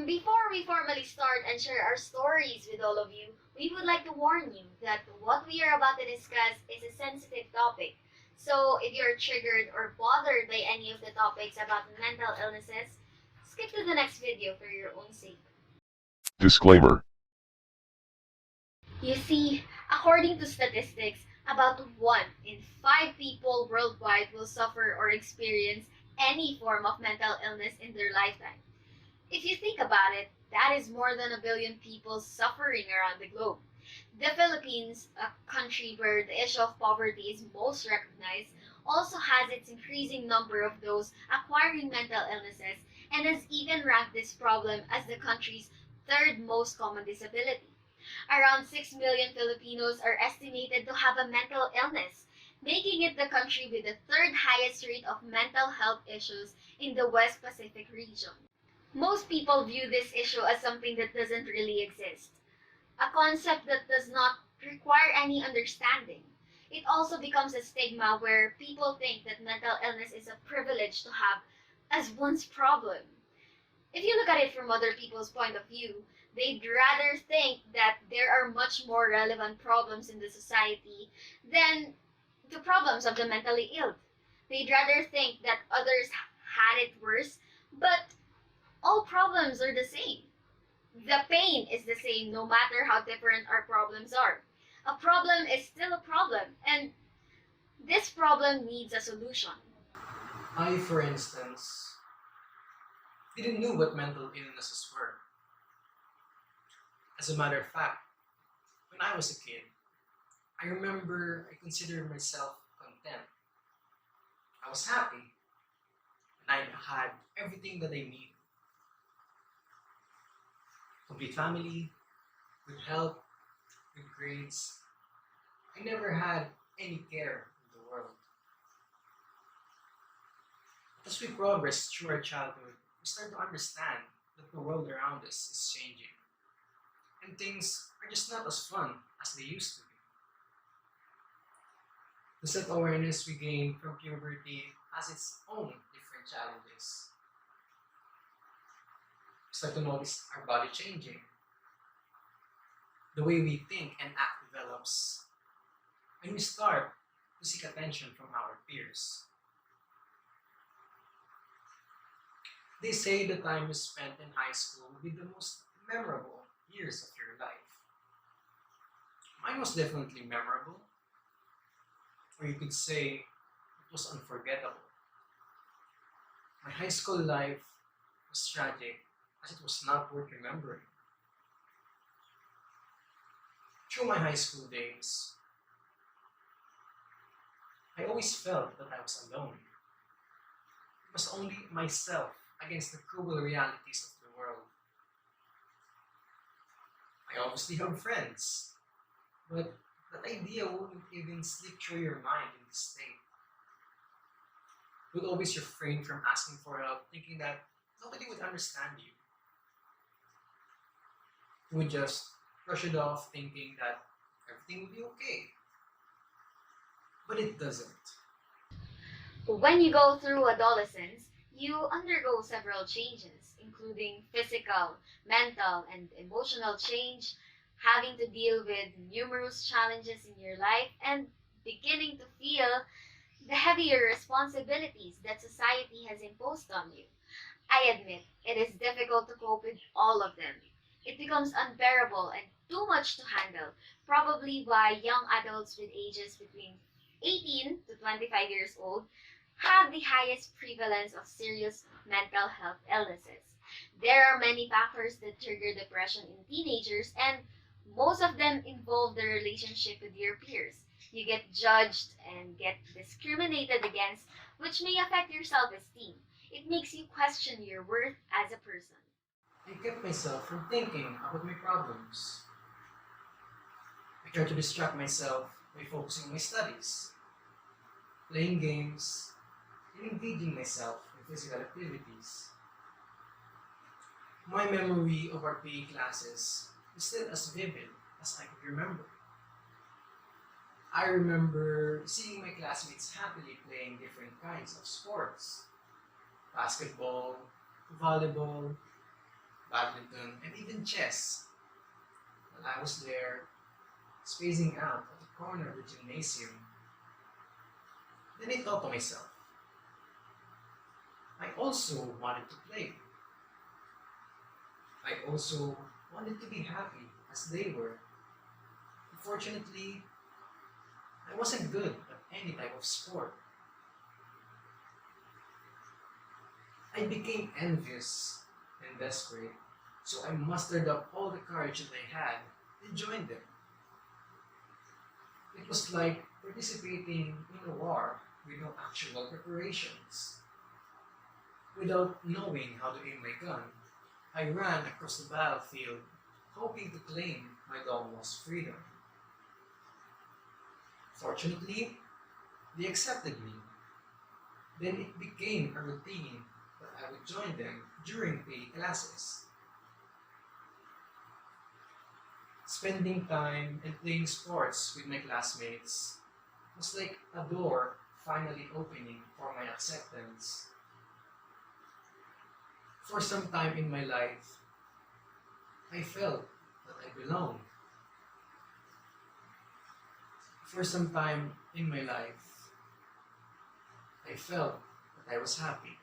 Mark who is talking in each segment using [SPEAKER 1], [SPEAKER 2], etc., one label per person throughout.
[SPEAKER 1] Before we formally start and share our stories with all of you, we would like to warn you that what we are about to discuss is a sensitive topic. So, if you're triggered or bothered by any of the topics about mental illnesses, skip to the next video for your own sake.
[SPEAKER 2] Disclaimer.
[SPEAKER 1] You see, according to statistics, about 1 in 5 people worldwide will suffer or experience any form of mental illness in their lifetime. If you think about it, that is more than a billion people suffering around the globe. The Philippines, a country where the issue of poverty is most recognized, also has its increasing number of those acquiring mental illnesses and has even ranked this problem as the country's third most common disability. Around 6 million Filipinos are estimated to have a mental illness, making it the country with the third highest rate of mental health issues in the West Pacific region. Most people view this issue as something that doesn't really exist, a concept that does not require any understanding. It also becomes a stigma where people think that mental illness is a privilege to have as one's problem. If you look at it from other people's point of view, they'd rather think that there are much more relevant problems in the society than the problems of the mentally ill. They'd rather think that others had it worse, but all problems are the same. The pain is the same no matter how different our problems are. A problem is still a problem, and this problem needs a solution.
[SPEAKER 3] I, for instance, didn't know what mental illnesses were. As a matter of fact, when I was a kid, I remember I considered myself content. I was happy, and I had everything that I needed. Complete family, good health, good grades. I never had any care in the world. As we progress through our childhood, we start to understand that the world around us is changing, and things are just not as fun as they used to be. The self-awareness we gain from puberty has its own different challenges. We start to notice our body changing, the way we think and act develops, and we start to seek attention from our peers. They say the time you spent in high school will be the most memorable years of your life. Mine was definitely memorable, or you could say it was unforgettable. My high school life was tragic as it was not worth remembering. Through my high school days, I always felt that I was alone. It was only myself against the cruel realities of the world. I obviously have friends, but that idea wouldn't even slip through your mind in this state. You would always refrain from asking for help, thinking that nobody would understand you. You would just brush it off, thinking that everything will be okay. But it doesn't.
[SPEAKER 1] When you go through adolescence, you undergo several changes, including physical, mental, and emotional change, having to deal with numerous challenges in your life, and beginning to feel the heavier responsibilities that society has imposed on you. I admit, it is difficult to cope with all of them. It becomes unbearable and too much to handle, probably by young adults with ages between 18 to 25 years old have the highest prevalence of serious mental health illnesses. There are many factors that trigger depression in teenagers, and most of them involve the relationship with your peers. You get judged and get discriminated against, which may affect your self esteem. It makes you question your worth as a person.
[SPEAKER 3] I kept myself from thinking about my problems. I tried to distract myself by focusing on my studies, playing games, and engaging myself in physical activities. My memory of our PE classes is still as vivid as I could remember. I remember seeing my classmates happily playing different kinds of sports: basketball, volleyball, badminton, and even chess. While I was there, spacing out at the corner of the gymnasium, then I thought to myself, I also wanted to play. I also wanted to be happy as they were. Unfortunately, I wasn't good at any type of sport. I became envious and desperate, so I mustered up all the courage that I had and joined them. It was like participating in a war with no actual preparations. Without knowing how to aim my gun, I ran across the battlefield, hoping to claim my long lost freedom. Fortunately, they accepted me. Then it became a routine that I would join them during PE classes. Spending time and playing sports with my classmates was like a door finally opening for my acceptance. For some time in my life, I felt that I belonged. For some time in my life, I felt that I was happy.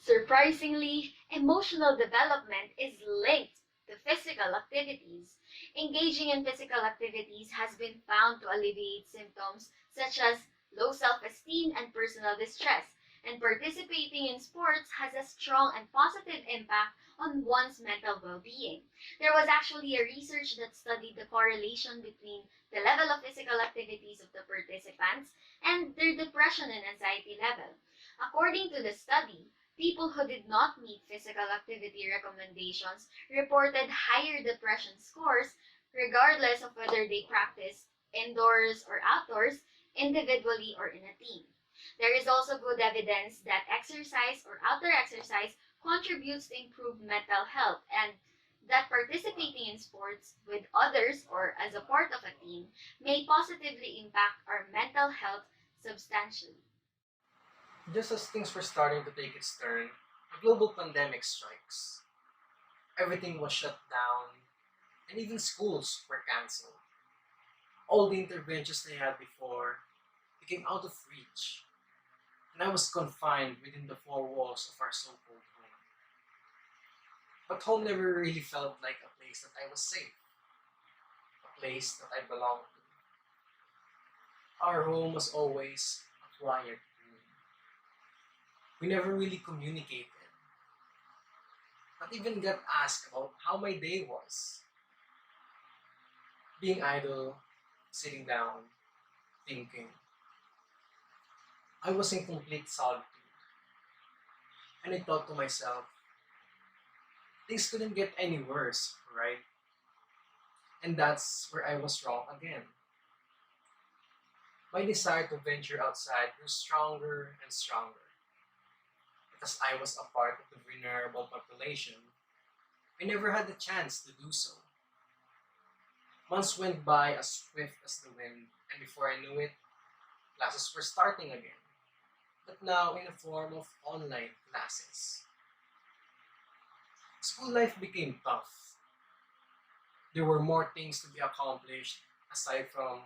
[SPEAKER 1] Surprisingly, emotional development is linked to physical activities. Engaging in physical activities has been found to alleviate symptoms such as low self esteem and personal distress, and participating in sports has a strong and positive impact on one's mental well being. There was actually a research that studied the correlation between the level of physical activities of the participants and their depression and anxiety level. According to the study, people who did not meet physical activity recommendations reported higher depression scores regardless of whether they practiced indoors or outdoors, individually or in a team. There is also good evidence that exercise or outdoor exercise contributes to improved mental health and that participating in sports with others or as a part of a team may positively impact our mental health substantially.
[SPEAKER 3] Just as things were starting to take its turn, a global pandemic strikes. Everything was shut down, and even schools were cancelled. All the interventions they had before became out of reach, and I was confined within the four walls of our so called home. But home never really felt like a place that I was safe, a place that I belonged to. Our home was always a quiet room. We never really communicated, not even got asked about how my day was. Being idle, sitting down, thinking. I was in complete solitude, and I thought to myself, things couldn't get any worse, right? And that's where I was wrong again. My desire to venture outside grew stronger and stronger. Because I was a part of the vulnerable population, I never had the chance to do so. Months went by as swift as the wind, and before I knew it, classes were starting again, but now in the form of online classes. School life became tough. There were more things to be accomplished aside from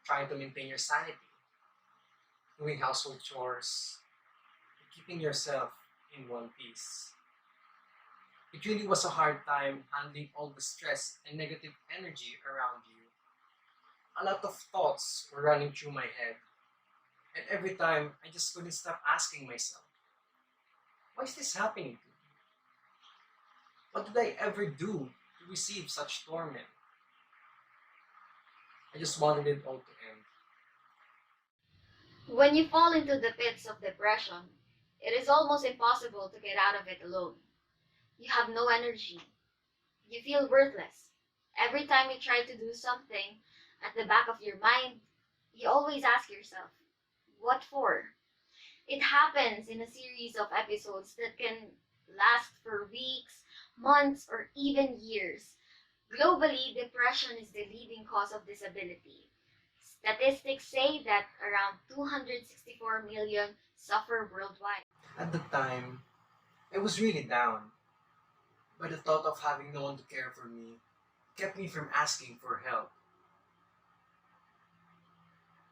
[SPEAKER 3] trying to maintain your sanity, doing household chores, and keeping yourself in one piece. It really was a hard time handling all the stress and negative energy around you. A lot of thoughts were running through my head, and every time I just couldn't stop asking myself, why is this happening to me? What did I ever do to receive such torment? I just wanted it all to end.
[SPEAKER 1] When you fall into the pits of depression, it is almost impossible to get out of it alone. You have no energy. You feel worthless. Every time you try to do something, at the back of your mind, you always ask yourself, what for? It happens in a series of episodes that can last for weeks, months, or even years. Globally, depression is the leading cause of disability. Statistics say that around 264 million suffer worldwide.
[SPEAKER 3] At the time, I was really down. but the thought of having no one to care for me kept me from asking for help.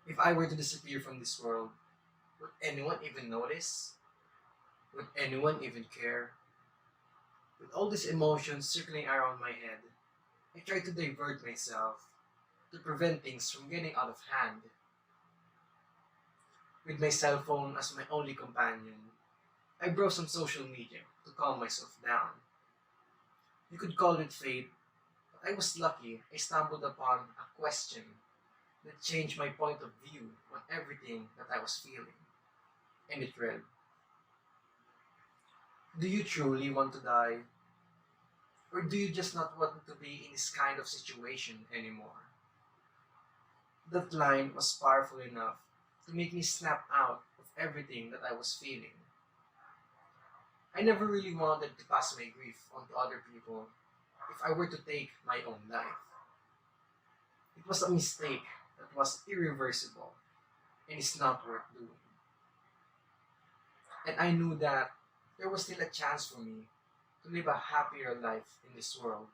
[SPEAKER 3] If I were to disappear from this world, would anyone even notice? Would anyone even care? With all these emotions circling around my head, I tried to divert myself to prevent things from getting out of hand. With my cell phone as my only companion, I browsed on social media to calm myself down. You could call it fate, but I was lucky I stumbled upon a question that changed my point of view on everything that I was feeling. And it read, do you truly want to die? Or do you just not want to be in this kind of situation anymore? That line was powerful enough to make me snap out of everything that I was feeling. I never really wanted to pass my grief on to other people if I were to take my own life. It was a mistake that was irreversible and is not worth doing. And I knew that there was still a chance for me to live a happier life in this world.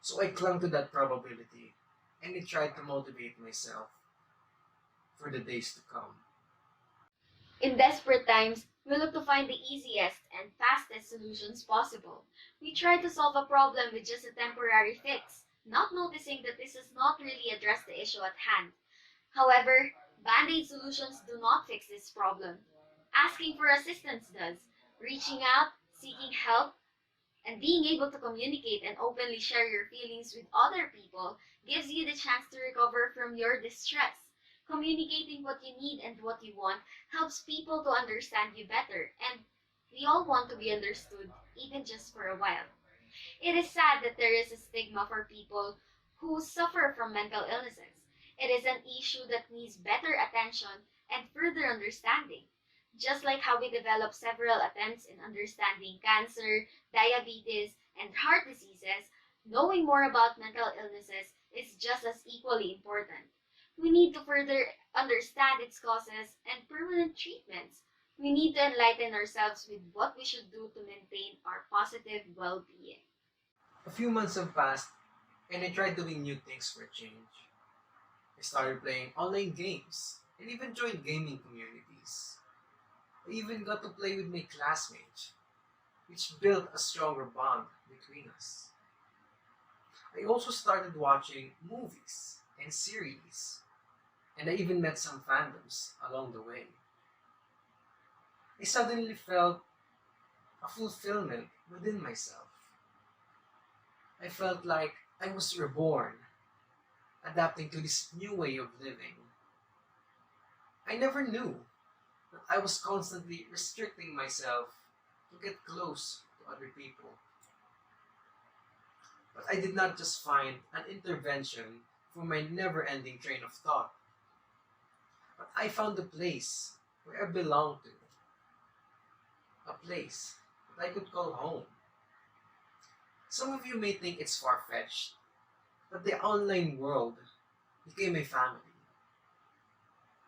[SPEAKER 3] So I clung to that probability and I tried to motivate myself for the days to come.
[SPEAKER 1] In desperate times, we look to find the easiest and fastest solutions possible. We try to solve a problem with just a temporary fix, not noticing that this does not really address the issue at hand. However, band-aid solutions do not fix this problem. Asking for assistance does. Reaching out, seeking help, and being able to communicate and openly share your feelings with other people gives you the chance to recover from your distress. Communicating what you need and what you want helps people to understand you better, and we all want to be understood, even just for a while. It is sad that there is a stigma for people who suffer from mental illnesses. It is an issue that needs better attention and further understanding. Just like how we developed several attempts in understanding cancer, diabetes, and heart diseases, knowing more about mental illnesses is just as equally important. We need to further understand its causes and permanent treatments. We need to enlighten ourselves with what we should do to maintain our positive well being.
[SPEAKER 3] A few months have passed and I tried doing new things for a change. I started playing online games and even joined gaming communities. I even got to play with my classmates, which built a stronger bond between us. I also started watching movies and series, and I even met some fandoms along the way. I suddenly felt a fulfillment within myself. I felt like I was reborn, adapting to this new way of living. I never knew that I was constantly restricting myself to get close to other people. But I did not just find an intervention for my never ending train of thought, but I found a place where I belong to, a place that I could call home. Some of you may think it's far fetched, but the online world became a family.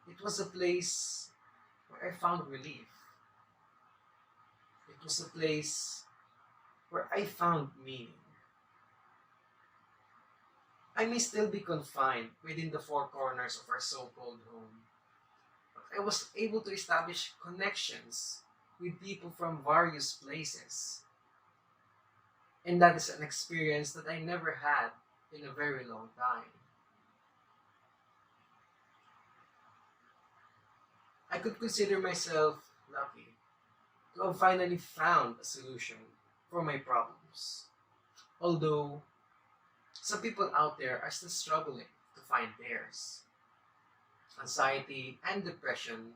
[SPEAKER 3] It was a place where I found relief. It was a place where I found meaning. I may still be confined within the four corners of our so called home, but I was able to establish connections with people from various places. And that is an experience that I never had in a very long time. I could consider myself lucky to have finally found a solution for my problems. Although some people out there are still struggling to find theirs. Anxiety and depression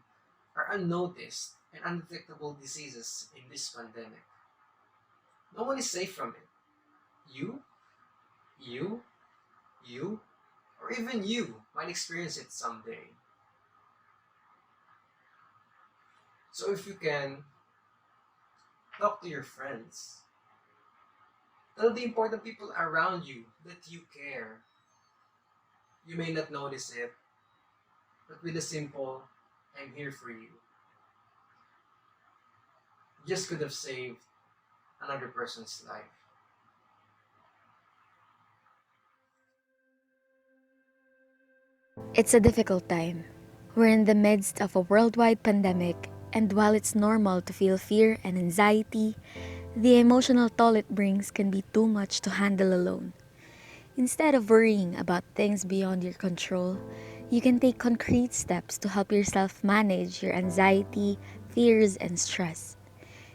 [SPEAKER 3] are unnoticed and undetectable diseases in this pandemic. No one is safe from it. You, you, you, or even you might experience it someday. So if you can, talk to your friends. Tell the important people around you that you care. You may not notice it, but with a simple, I'm here for you, just could have saved another person's life.
[SPEAKER 4] It's a difficult time. We're in the midst of a worldwide pandemic, and while it's normal to feel fear and anxiety, the emotional toll it brings can be too much to handle alone. Instead of worrying about things beyond your control, you can take concrete steps to help yourself manage your anxiety, fears, and stress.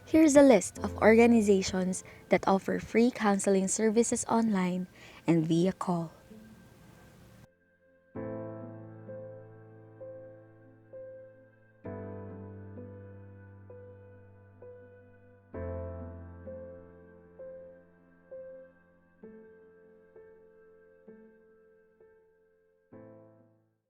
[SPEAKER 4] Here's a list of organizations that offer free counseling services online and via call.